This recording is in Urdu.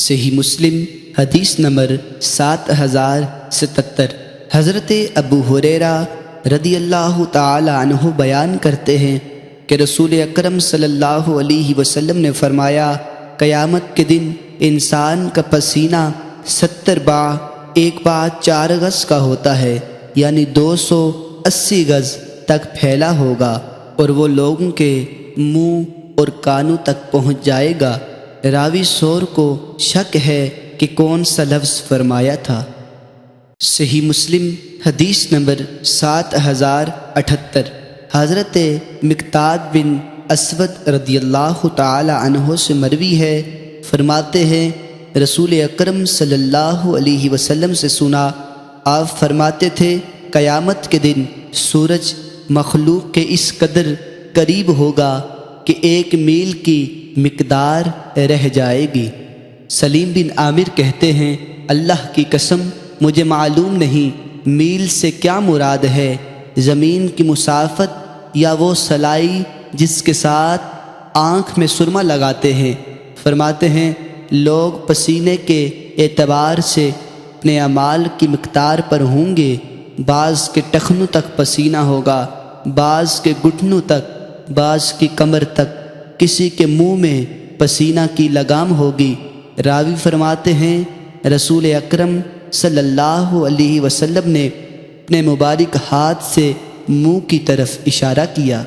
صحیح مسلم حدیث نمبر 7077۔ حضرت ابو ہریرہ رضی اللہ تعالی عنہ بیان کرتے ہیں کہ رسول اکرم صلی اللہ علیہ وسلم نے فرمایا، قیامت کے دن انسان کا پسینہ 70 باع 1 باع 4 گز کا ہوتا ہے، یعنی 280 گز تک پھیلا ہوگا، اور وہ لوگوں کے منہ اور کانوں تک پہنچ جائے گا۔ راوی سور کو شک ہے کہ کون سا لفظ فرمایا تھا۔ صحیح مسلم حدیث نمبر 7078۔ حضرت مقداد بن اسود رضی اللہ تعالی عنہ سے مروی ہے، فرماتے ہیں رسول اکرم صلی اللہ علیہ وسلم سے سنا، آپ فرماتے تھے قیامت کے دن سورج مخلوق کے اس قدر قریب ہوگا کہ 1 میل کی مقدار رہ جائے گی۔ سلیم بن عامر کہتے ہیں، اللہ کی قسم مجھے معلوم نہیں میل سے کیا مراد ہے، زمین کی مسافت یا وہ سلائی جس کے ساتھ آنکھ میں سرما لگاتے ہیں۔ فرماتے ہیں لوگ پسینے کے اعتبار سے اپنے اعمال کی مقدار پر ہوں گے، بعض کے ٹخنوں تک پسینہ ہوگا، بعض کے گھٹنوں تک، بعض کی کمر تک، کسی کے منہ میں پسینہ کی لگام ہوگی۔ راوی فرماتے ہیں رسول اکرم صلی اللہ علیہ وسلم نے اپنے مبارک ہاتھ سے منہ کی طرف اشارہ کیا۔